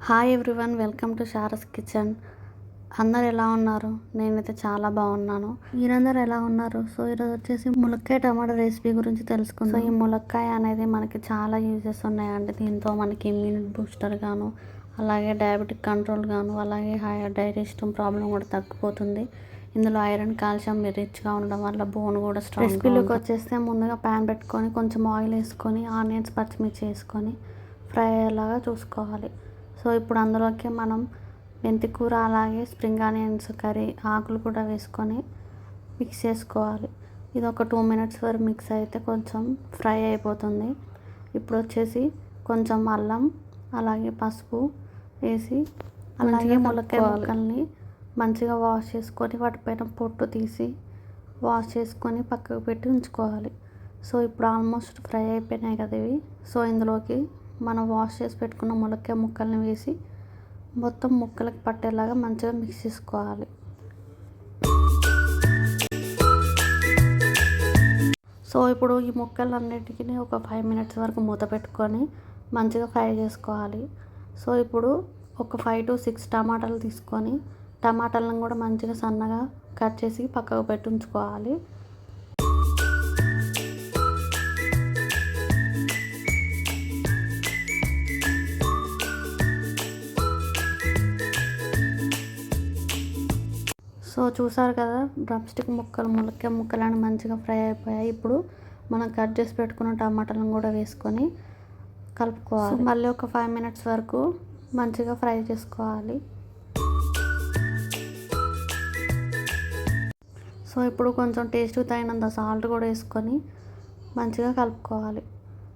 Hi everyone, welcome to Shara's kitchen. అందరు ఎలా ఉన్నారు? నేనైతే చాలా బాగున్నాను. మీరందరూ ఎలా ఉన్నారు? సో ఈరోజు వచ్చేసి ములక్కాయ టమాటా రెసిపీ గురించి తెలుసుకుందాం. సో ఈ ములక్కాయ అనేది మనకి చాలా యూజెస్ ఉన్నాయండి. దీంతో మనకి ఇమ్యూనిటీ బూస్టర్ గాను, అలాగే డయాబెటిక్ కంట్రోల్ గాను, అలాగే డైజెషన్ ప్రాబ్లం కూడా తగ్గిపోతుంది. ఇందులో ఐరన్, కాల్షియం రిచ్గా ఉండడం వల్ల బోన్ కూడా స్ట్రాంగ్. రెసిపీలోకి వచ్చేస్తే ముందుగా ప్యాన్ పెట్టుకొని కొంచెం ఆయిల్ వేసుకొని ఆనియన్స్, పచ్చిమిర్చి వేసుకొని ఫ్రై అయ్యేలాగా చూసుకోవాలి. సో ఇప్పుడు అందులోకి మనం మెంతి కూర, అలాగే స్ప్రింగ్ ఆనియన్స్ కర్రీ ఆకులు కూడా వేసుకొని మిక్స్ చేసుకోవాలి. ఇది ఒక 2 minutes వరకు మిక్స్ అయితే కొంచెం ఫ్రై అయిపోతుంది. ఇప్పుడు వచ్చేసి కొంచెం అల్లం, అలాగే పసుపు వేసి, అలాగే ములక్కాయ ముక్కల్ని మంచిగా వాష్ చేసుకొని వాటిపైన పొట్టు తీసి వాష్ చేసుకొని పక్కకు పెట్టి ఉంచుకోవాలి. సో ఇప్పుడు ఆల్మోస్ట్ ఫ్రై అయిపోయినాయి కదా ఇవి. సో ఇందులోకి మనం వాష్ చేసి పెట్టుకున్న ములక్కాయ ముక్కల్ని వేసి మొత్తం ముక్కలకు పట్టేలాగా మంచిగా మిక్స్ చేసుకోవాలి. సో ఇప్పుడు ఈ ముక్కలన్నిటికీ ఒక 5 minutes వరకు మూత పెట్టుకొని మంచిగా ఫ్రై చేసుకోవాలి. సో ఇప్పుడు ఒక 5 to 6 టమాటాలు తీసుకొని టమాటాలను కూడా మంచిగా సన్నగా కట్ చేసి పక్కకు పెట్టి ఉంచుకోవాలి. సో చూసారు కదా, డ్రమ్ స్టిక్ ముక్కలు, ములక్కాయ ముక్కలని మంచిగా ఫ్రై అయిపోయాయి. ఇప్పుడు మనం కట్ చేసి పెట్టుకున్న టమాటాలను కూడా వేసుకొని కలుపుకోవాలి. మళ్ళీ ఒక 5 minutes వరకు మంచిగా ఫ్రై చేసుకోవాలి. సో ఇప్పుడు కొంచెం టేస్ట్కి తగినంత సాల్ట్ కూడా వేసుకొని మంచిగా కలుపుకోవాలి.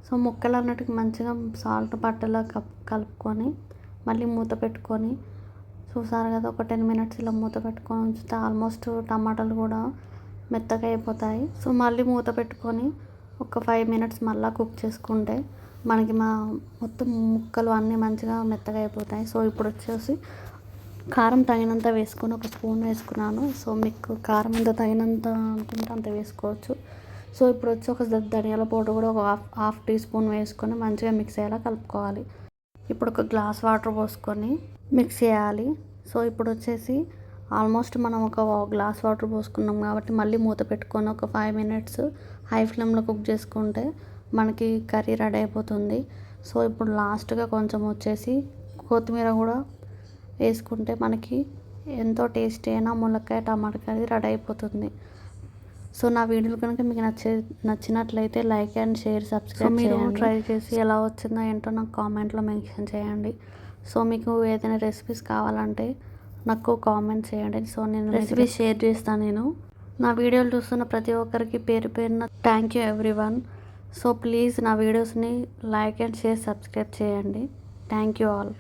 సో ముక్కలన్నిటికి మంచిగా సాల్ట్ పట్టేలా కలుపుకొని మళ్ళీ మూత పెట్టుకొని, చూసారు కదా, ఒక 10 minutes ఇలా మూత పెట్టుకొని ఉంచితే ఆల్మోస్ట్ టమాటాలు కూడా మెత్తగా అయిపోతాయి. సో మళ్ళీ మూత పెట్టుకొని ఒక 5 minutes మళ్ళీ కుక్ చేసుకుంటే మనకి మొత్తం ముక్కలు అన్నీ మంచిగా మెత్తగా అయిపోతాయి. సో ఇప్పుడు వచ్చేసి కారం తగినంత వేసుకొని ఒక స్పూన్ వేసుకున్నాను. సో మీకు కారం ఎంత తగినంత అనుకుంటే అంత వేసుకోవచ్చు. సో ఇప్పుడు వచ్చి ఒక ధనియాల పౌడర్ కూడా ఒక హాఫ్ టీ స్పూన్ వేసుకొని మంచిగా మిక్స్ అయ్యేలా కలుపుకోవాలి. ఇప్పుడు ఒక గ్లాస్ వాటర్ పోసుకొని మిక్స్ చేయాలి. సో ఇప్పుడు వచ్చేసి ఆల్మోస్ట్ మనం ఒక గ్లాస్ వాటర్ పోసుకున్నాం కాబట్టి మళ్ళీ మూత పెట్టుకొని ఒక 5 minutes హై ఫ్లేమ్లో కుక్ చేసుకుంటే మనకి కర్రీ రెడీ అయిపోతుంది. సో ఇప్పుడు లాస్ట్గా కొంచెం వచ్చేసి కొత్తిమీర కూడా వేసుకుంటే మనకి ఎంతో టేస్టీ అయిన ములక్కాయ టమాటా కర్రీ రెడీ అయిపోతుంది. సో నా వీడియోలు కనుక మీకు నచ్చినట్లయితే లైక్ అండ్ షేర్, సబ్స్క్రైబ్ మీరు ట్రై చేసి ఎలా వచ్చిందో ఏంటో నాకు కామెంట్లో మెన్షన్ చేయండి. సో మీకు ఏదైనా రెసిపీస్ కావాలంటే నాకు కామెంట్ చేయండి. సో నేను రెసిపీస్ షేర్ చేస్తాను. నా వీడియోలు చూస్తున్న ప్రతి ఒక్కరికి పేరు పేరున thank you everyone. So please నా వీడియోస్ని లైక్ అండ్ షేర్, సబ్స్క్రైబ్ చేయండి. Thank you all.